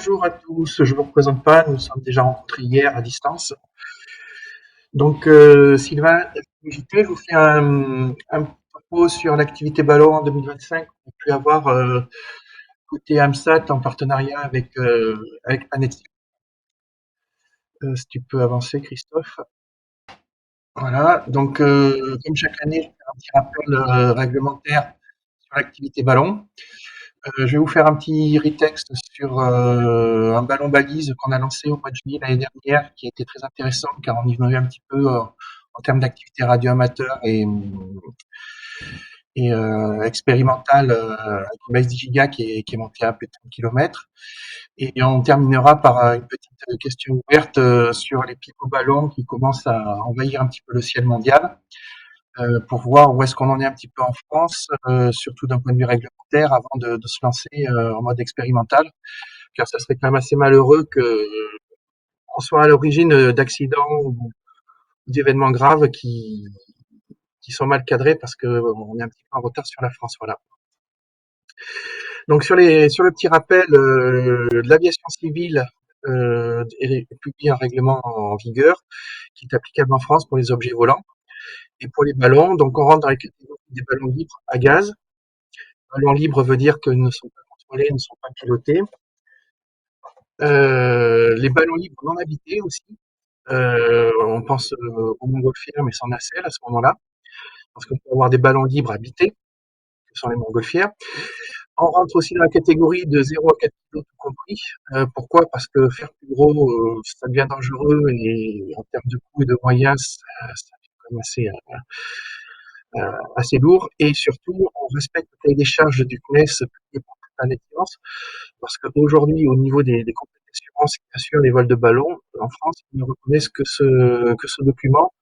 Bonjour à tous, je ne vous représente pas, nous nous sommes déjà rencontrés hier à distance. Donc Sylvain, FPJT, je vous fais un propos sur l'activité ballon en 2025 qu'on a pu avoir côté AMSAT en partenariat avec Planet. Si tu peux avancer, Christophe. Voilà, donc comme chaque année, je fais un petit rappel réglementaire sur l'activité ballon. Je vais vous faire un petit retexte sur un ballon balise qu'on a lancé au mois de juillet l'année dernière, qui a été très intéressant car on innovait un petit peu en termes d'activité radio amateur et expérimentale avec une base 10 gigas qui est montée à plus de 30 km. Et on terminera par une petite question ouverte sur les pico-ballons qui commencent à envahir un petit peu le ciel mondial. Pour voir où est-ce qu'on en est un petit peu en France, surtout d'un point de vue réglementaire, avant de se lancer en mode expérimental, car ça serait quand même assez malheureux qu'on soit à l'origine d'accidents ou d'événements graves qui sont mal cadrés parce qu'on est un petit peu en retard sur la France. Voilà. Donc sur le petit rappel, l'aviation civile publie un règlement en vigueur qui est applicable en France pour les objets volants et pour les ballons. Donc on rentre dans la catégorie des ballons libres à gaz. Ballons libres veut dire qu'ils ne sont pas contrôlés, ne sont pas pilotés. Les ballons libres non habités aussi. On pense aux montgolfières, mais sans nacelle à ce moment-là, parce qu'on peut avoir des ballons libres habités, que sont les montgolfières. On rentre aussi dans la catégorie de 0 à 4 kg tout compris. Pourquoi? Parce que faire plus gros, ça devient dangereux et en termes de coûts et de moyens, ça devient quand même assez lourd. Et surtout, on respecte le cahier des charges du CNES publié par Planète Science, parce qu'aujourd'hui, au niveau des compagnies d'assurance qui assurent les vols de ballons en France, ils ne reconnaissent que ce document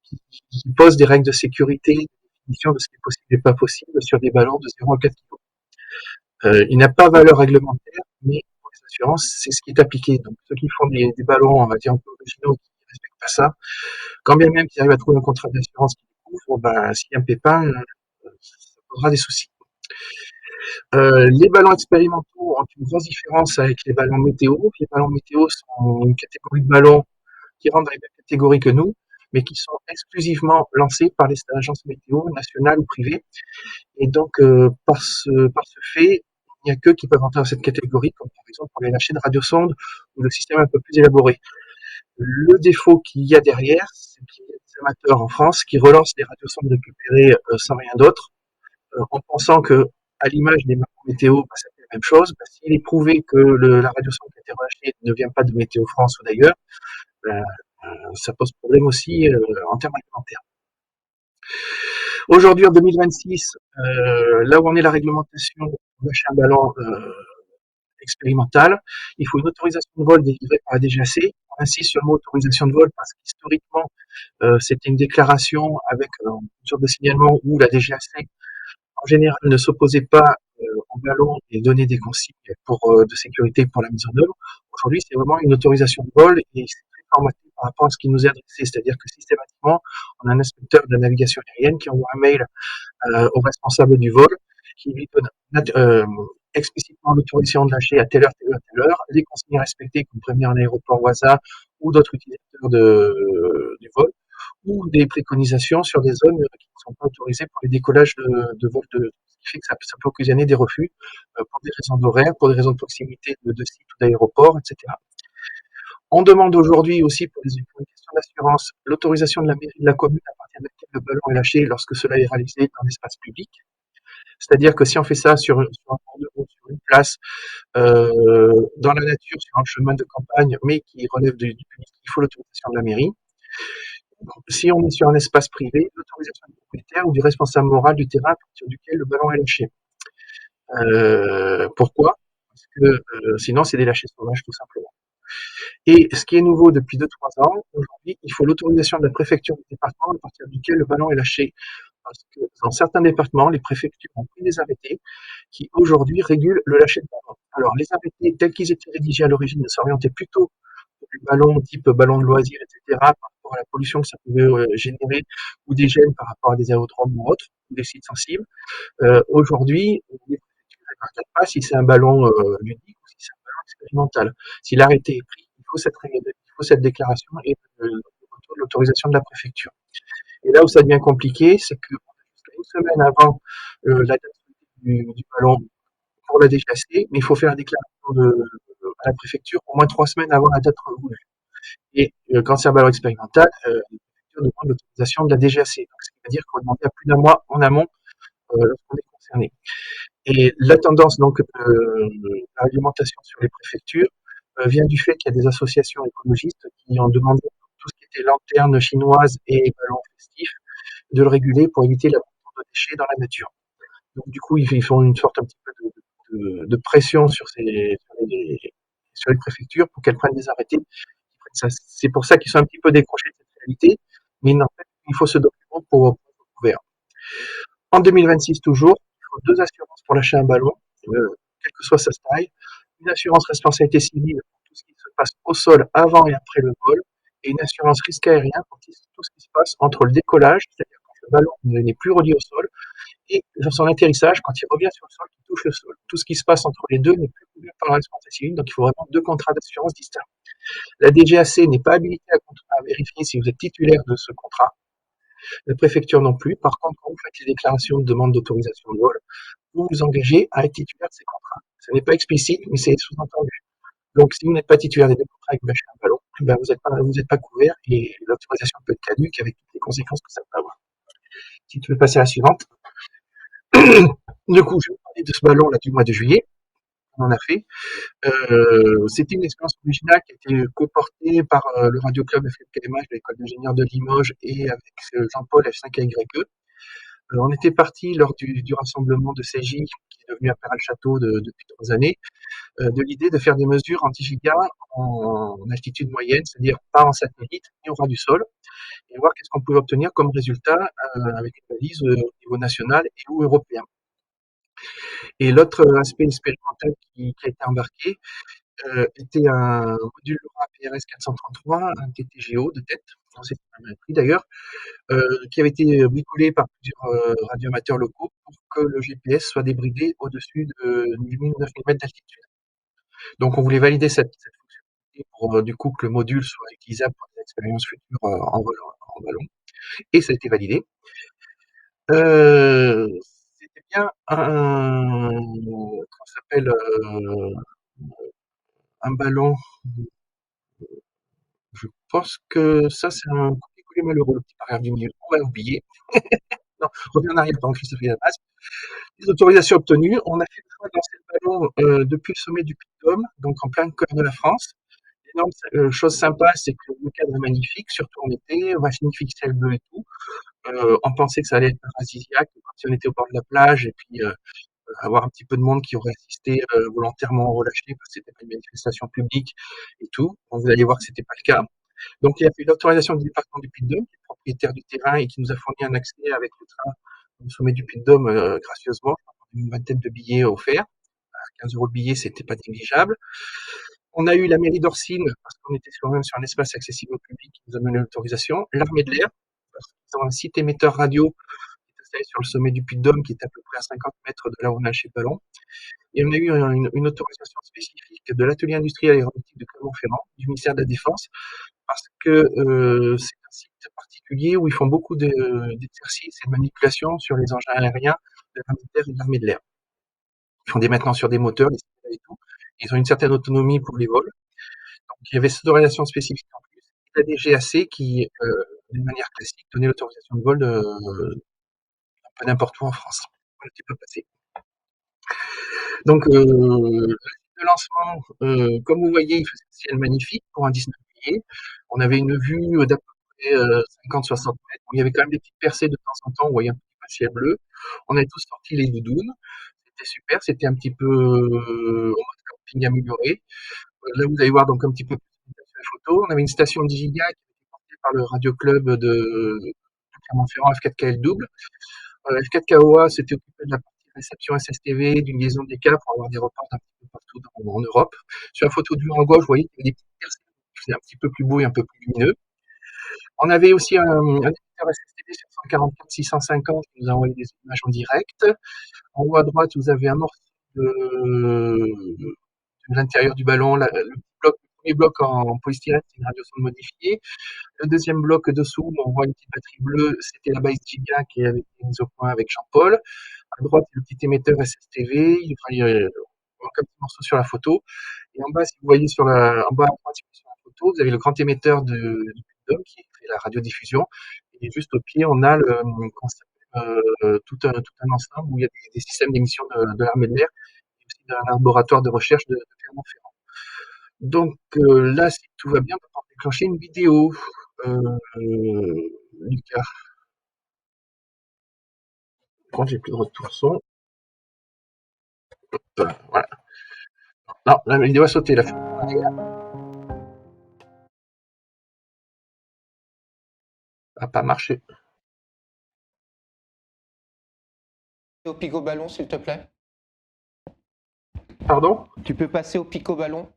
qui pose des règles de sécurité, des définitions de ce qui est possible et pas possible sur des ballons de 0 à 4 kg. Il n'a pas valeur réglementaire, mais pour les assurances, c'est ce qui est appliqué. Donc ceux qui font des ballons, on va dire un peu originaux, qui ne respectent pas ça, quand bien même qu'ils arrivent à trouver un contrat d'assurance qui les couvre, ben, s'il y a un pépin, ça posera des soucis. Les ballons expérimentaux ont une grosse différence avec les ballons météo. Les ballons météo sont une catégorie de ballons qui rentrent dans les mêmes catégories que nous, mais qui sont exclusivement lancés par les agences météo nationales ou privées. Et donc, par ce fait, il n'y a qu'eux qui peuvent entrer dans cette catégorie, comme par exemple pour les lâchers de radiosondes ou le système un peu plus élaboré. Le défaut qu'il y a derrière, c'est qu'il y a des amateurs en France qui relancent des radiosondes récupérées sans rien d'autre, en pensant que, à l'image des météo, bah, c'est la même chose. Bah, s'il est prouvé que la radiosonde qui a été relâchée ne vient pas de Météo France ou d'ailleurs, bah, ça pose problème aussi en termes réglementaires. Aujourd'hui, en 2026, là où on est la réglementation, pour lâcher un ballon expérimental, il faut une autorisation de vol délivrée par la DGAC. On insiste sur le mot autorisation de vol parce qu'historiquement, c'était une déclaration avec une sorte de signalement où la DGAC en général ne s'opposait pas au ballon et donnait des consignes de sécurité pour la mise en œuvre. Aujourd'hui, c'est vraiment une autorisation de vol et c'est très formaté par rapport à ce qui nous est adressé. C'est-à-dire que systématiquement, on a un inspecteur de la navigation aérienne qui envoie un mail au responsable du vol qui lui donne explicitement l'autorisation de lâcher à telle heure, telle heure, telle heure, les consignes respectées comme prévenir un aéroport au hasard ou d'autres utilisateurs du vol, ou des préconisations sur des zones qui ne sont pas autorisées pour les décollages de vol ce qui fait que ça peut occasionner des refus pour des raisons d'horaire, pour des raisons de proximité de sites ou d'aéroports, etc. On demande aujourd'hui aussi pour une question d'assurance l'autorisation de la mairie de la commune à partir de laquelle le ballon est lâché lorsque cela est réalisé dans l'espace public. C'est-à-dire que si on fait ça sur un bord de route, sur une place, dans la nature, sur un chemin de campagne, mais qui relève du public, il faut l'autorisation de la mairie. Si on est sur un espace privé, l'autorisation du propriétaire ou du responsable moral du terrain à partir duquel le ballon est lâché. Pourquoi? Parce que sinon, c'est des lâchers sauvages, tout simplement. Et ce qui est nouveau depuis 2-3 ans, aujourd'hui, il faut l'autorisation de la préfecture du département à partir duquel le ballon est lâché. Parce que dans certains départements, les préfectures ont pris des arrêtés qui aujourd'hui régulent le lâcher de ballon. Alors les arrêtés tels qu'ils étaient rédigés à l'origine s'orientaient plutôt sur des ballons type ballon de loisirs, etc., par rapport à la pollution que ça pouvait générer, ou des gènes par rapport à des aérodromes ou autres, ou des sites sensibles. Aujourd'hui, les préfectures ne regardent pas si c'est un ballon ludique ou si c'est un expérimental. Si l'arrêté est pris, il faut cette déclaration et l'autorisation de la préfecture. Et là où ça devient compliqué, c'est que jusqu'à une semaine avant la date du ballon pour la DGAC, mais il faut faire la déclaration à la préfecture au moins 3 semaines avant la date voulue. Et quand c'est un ballon expérimental, la préfecture demande l'autorisation de la DGAC. Donc, ce qui veut dire qu'on va demander à plus d'un mois en amont lorsqu'on est concerné. Et la tendance donc la réglementation sur les préfectures vient du fait qu'il y a des associations écologistes qui ont demandé tout ce qui était lanternes chinoises et ballons festifs de le réguler pour éviter l'abandon de déchets dans la nature. Donc du coup, ils font une sorte un petit peu de pression sur les préfectures pour qu'elles prennent des arrêtés. C'est pour ça qu'ils sont un petit peu décrochés de cette réalité, mais en fait, il faut ce document pour être couvert. En 2026 toujours, il faut 2 assurances pour lâcher un ballon, quelle que soit sa taille. Une assurance responsabilité civile pour tout ce qui se passe au sol avant et après le vol, et une assurance risque aérien pour tout ce qui se passe entre le décollage, c'est-à-dire quand le ballon n'est plus relié au sol, et son atterrissage, quand il revient sur le sol, il touche le sol. Tout ce qui se passe entre les deux n'est plus couvert par la responsabilité civile, donc il faut vraiment 2 contrats d'assurance distincts. La DGAC n'est pas habilitée à vérifier si vous êtes titulaire de ce contrat. La préfecture non plus. Par contre, quand vous faites les déclarations de demande d'autorisation de vol, vous vous engagez à être titulaire de ces contrats. Ce n'est pas explicite, mais c'est sous-entendu. Donc, si vous n'êtes pas titulaire des 2 contrats et que vous lâchez un ballon, ben vous n'êtes pas couvert et l'autorisation peut être caduque avec toutes les conséquences que ça peut avoir. Si tu veux passer à la suivante. Du coup, je vais parler de ce ballon là du mois de juillet. On en a fait. C'était une expérience originale qui a été coportée par le Radio Club FLKMH de l'école d'ingénieurs de Limoges et avec Jean-Paul F5AYE. On était parti lors du rassemblement de CJ, qui est devenu à Perral-Château depuis 3 années, de l'idée de faire des mesures anti-giga en altitude moyenne, c'est-à-dire pas en satellite ni au ras du sol, et voir qu'est-ce qu'on pouvait obtenir comme résultat avec une balise au niveau national et ou européen. Et l'autre aspect expérimental qui a été embarqué était un module LoRa PRS 433, un TTGO de tête, c'est un prix d'ailleurs, qui avait été bricolé par plusieurs radioamateurs locaux pour que le GPS soit débridé au-dessus de 1000-9000 mètres d'altitude. Donc on voulait valider cette fonctionnalité pour du coup que le module soit utilisable pour des expériences futures en ballon. Et ça a été validé. C'était bien comment ça s'appelle, un ballon. Je pense que ça, c'est un copier-coller malheureux, le petit paragraphe du milieu. On va oublier. Non, reviens en arrière, pardon, Christophe Lamas. Les autorisations obtenues, on a fait le choix de lancer le ballon depuis le sommet du Puy de Dôme, donc en plein cœur de la France. L'énorme chose sympa, c'est que le cadre est magnifique, surtout en été, magnifique ciel bleu et tout. On pensait que ça allait être paradisiaque quand on était au bord de la plage et puis avoir un petit peu de monde qui aurait assisté volontairement au relâché parce que c'était pas une manifestation publique et tout. Donc, vous allez voir que c'était pas le cas. Donc, il a fait l'autorisation du département du Puy-de-Dôme, qui est propriétaire du terrain et qui nous a fourni un accès avec le train au sommet du Puy-de-Dôme gracieusement. Une vingtaine de billets offerts. 15 € le billet, c'était pas négligeable. On a eu la mairie d'Orsine, parce qu'on était quand même sur un espace accessible au public, qui nous a donné l'autorisation. L'armée de l'air, parce qu'ils ont un site émetteur radio qui est installé sur le sommet du Puy-de-Dôme, qui est à peu près à 50 mètres de là où on a chez Ballon. Et on a eu une autorisation spécifique de l'atelier industriel aéronautique de Clermont-Ferrand, du ministère de la Défense, parce que c'est un site particulier où ils font beaucoup d'exercices et de manipulations sur les engins aériens de l'armée de terre et de l'armée de l'air. Ils font des maintenances sur des moteurs, des systèmes et tout. Ils ont une certaine autonomie pour les vols. Donc il y avait cette autorisation spécifique en plus. Et la DGAC qui, d'une manière classique, donnait l'autorisation de vol un peu n'importe où en France. Voilà, tu peux passer. Donc le lancement, comme vous voyez, il faisait un ciel magnifique pour un 19 juillet. On avait une vue d'à peu près 50-60 mètres. Il y avait quand même des petites percées de temps en temps, on voyait un petit peu le ciel bleu. On avait tous sorti les doudounes. C'était super, c'était un petit peu en mode camping amélioré. Là, vous allez voir donc un petit peu plus de sur les photos. On avait une station 10 gigas qui était portée par le Radio Club de Clermont-Ferrand F4KL double. F4KOA s'était occupé de la partie réception SSTV, d'une liaison des câbles pour avoir des reports un petit peu partout en Europe. Sur la photo du haut à gauche, vous voyez qu'il y avait des petites percées qui faisaient un petit peu plus beau et un peu plus lumineux. On avait aussi un éditeur SSTV sur 144-650 qui nous a envoyé des images en direct. En haut à droite, vous avez un morceau de de l'intérieur du ballon. Le 1er bloc en polystyrène, c'est une radiosonde modifiée. Le deuxième bloc dessous, on voit une petite batterie bleue, c'était la base Giga qui avait été mise au point avec Jean-Paul. À droite, le petit émetteur SSTV, enfin, on voit comme petit morceau sur la photo. Et en bas, si vous voyez en bas à droite sur la photo, vous avez le grand émetteur du Pudom qui fait la radiodiffusion. Et juste au pied, on a tout un ensemble où il y a des systèmes d'émission de l'armée de l'air et aussi d'un laboratoire de recherche de Clermont-Ferrand. Donc là, si tout va bien, on va pouvoir déclencher une vidéo. Lucas, quand j'ai plus de retour son, voilà. Non, la vidéo a sauté, là. A pas marché. Au pico-ballon, s'il te plaît. Pardon? Tu peux passer au pico-ballon?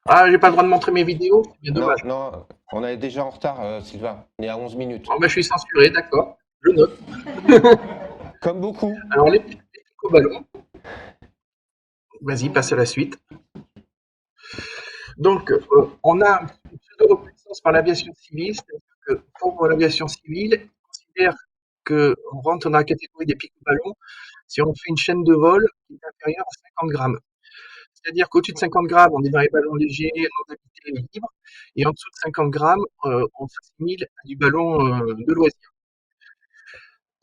Ah, j'ai pas le droit de montrer mes vidéos? C'est bien dommage. Non, on est déjà en retard, Sylvain. On est à 11 minutes. Oh, bah, je suis censuré, d'accord. Je note. Comme beaucoup. Alors, les pico-ballons. Vas-y, passe à la suite. Donc, on a une pseudo-reconnaissance par l'aviation civile, c'est-à-dire que pour l'aviation civile, on considère qu'on rentre dans la catégorie des pico-ballons si on fait une chaîne de vol qui est inférieure à 50 grammes. C'est-à-dire qu'au-dessus de 50 grammes, on est dans les ballons légers, non habités et libres, et en dessous de 50 grammes, on s'assimile à du ballon de loisir.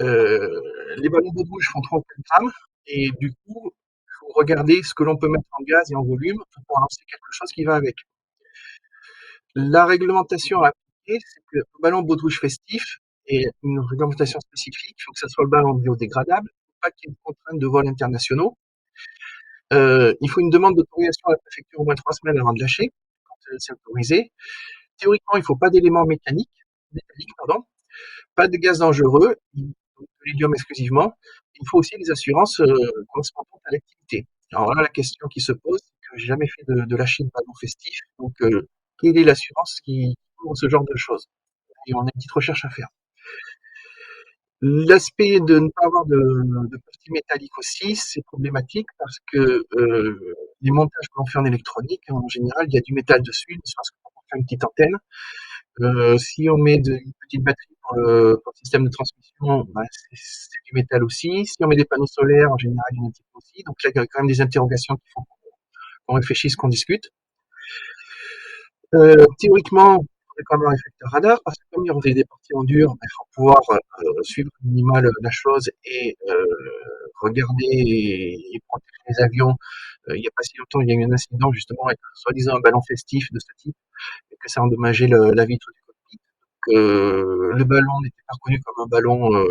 Les ballons d'eau de rouge font 3 ou 4 grammes, et du coup, il faut regarder ce que l'on peut mettre en gaz et en volume pour pouvoir lancer quelque chose qui va avec. La réglementation à appliquer, c'est que le ballon baudruche festif est une réglementation spécifique. Il faut que ça soit le ballon biodégradable, il ne faut pas qu'il y ait de contraintes de vols internationaux. Il faut une demande d'autorisation à la préfecture au moins 3 semaines avant de lâcher, quand c'est autorisé. Théoriquement, il ne faut pas d'éléments métalliques, pardon, pas de gaz dangereux, de l'hélium exclusivement. Il faut aussi des assurances correspondantes à l'activité. Alors là, la question qui se pose, c'est que j'ai jamais fait de lâcher de ballon festif, donc quelle est l'assurance qui couvre ce genre de choses? Et on a une petite recherche à faire. L'aspect de ne pas avoir de partie métallique aussi, c'est problématique parce que les montages que l'on fait en électronique, en général, il y a du métal dessus, ne serait-ce que pour faire une petite antenne. Si on met une petite batterie pour le système de transmission, bah, c'est du métal aussi. Si on met des panneaux solaires, en général, il y en a un petit peu aussi. Donc là, il y a quand même des interrogations qu'il faut qu'on réfléchisse, qu'on discute. Théoriquement, il faudrait quand même un réflecteur radar, parce que comme il y aurait des parties en dur, il faut pouvoir suivre au minimal la chose et regarder et protéger les avions. Il n'y a pas si longtemps, il y a eu un incident justement avec soi-disant un ballon festif de ce type, et que ça a endommagé la vitre du cockpit. Le ballon n'était pas reconnu comme un ballon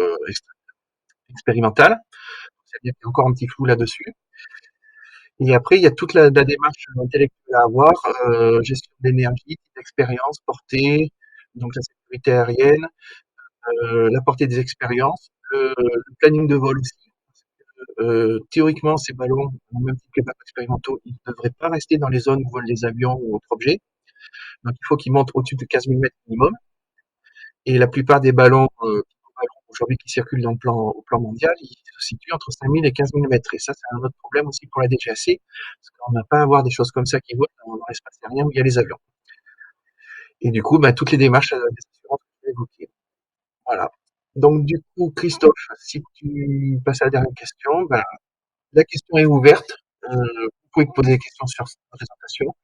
expérimental. C'est-à-dire qu'il y a encore un petit flou là-dessus. Et après, il y a toute la démarche intellectuelle à avoir, gestion de l'énergie, d'expérience, portée, donc la sécurité aérienne, la portée des expériences, le planning de vol aussi. Théoriquement, ces ballons, au même titre que les ballons expérimentaux, ils ne devraient pas rester dans les zones où volent les avions ou autres objets. Donc il faut qu'ils montent au-dessus de 15 000 mètres minimum. Et la plupart des ballons, aujourd'hui qui circulent au plan mondial, ils se situent entre 5 000 et 15 000 mètres. Et ça, c'est un autre problème aussi pour la DGAC, parce qu'on n'a pas à avoir des choses comme ça qui volent dans l'espace aérien où il y a les avions. Et du coup, toutes les démarches des assurances que je vais évoquer. Voilà. Donc du coup, Christophe, si tu passes à la dernière question, la question est ouverte. Vous pouvez poser des questions sur cette présentation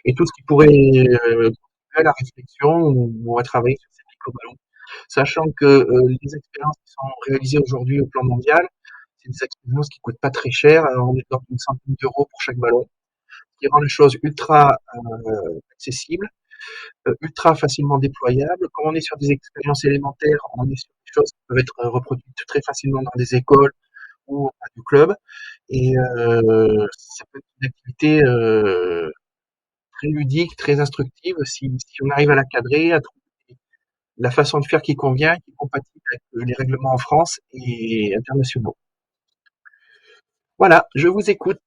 et tout ce qui pourrait contribuer à la réflexion ou à travailler sur ces micro-ballons. Sachant que les expériences qui sont réalisées aujourd'hui au plan mondial, c'est des expériences qui coûtent pas très cher. On est dans une centaine d'euros pour chaque ballon, ce qui rend les choses ultra accessibles, ultra facilement déployables. Quand on est sur des expériences élémentaires, on est sur des choses qui peuvent être reproduites très facilement dans des écoles ou à du club. Et ça peut être une activité très ludique, très instructive, si on arrive à la cadrer, à trouver la façon de faire qui convient, qui est compatible avec les règlements en France et internationaux. Voilà, je vous écoute.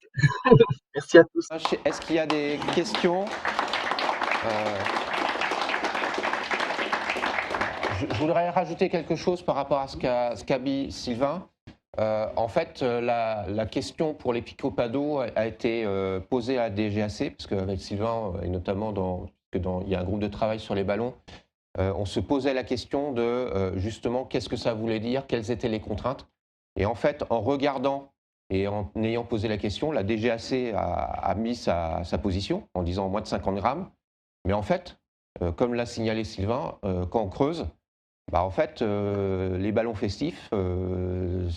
Merci à tous. Est-ce qu'il y a des questions? Je voudrais rajouter quelque chose par rapport à ce qu'a dit Sylvain. En fait, la question pour les picopados a été, posée à la DGAC, parce qu'avec Sylvain, et notamment il y a un groupe de travail sur les ballons, on se posait la question de, justement, qu'est-ce que ça voulait dire? Quelles étaient les contraintes? Et en fait, en regardant et en ayant posé la question, la DGAC a mis sa position en disant moins de 50 grammes. Mais en fait, comme l'a signalé Sylvain, quand on creuse, bah, en fait, les ballons festifs,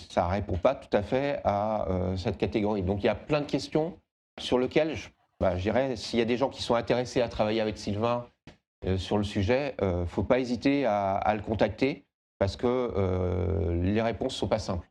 ça répond pas tout à fait à, cette catégorie. Donc il y a plein de questions sur lesquelles je dirais, s'il y a des gens qui sont intéressés à travailler avec Sylvain, sur le sujet, faut pas hésiter à le contacter parce que, les réponses sont pas simples.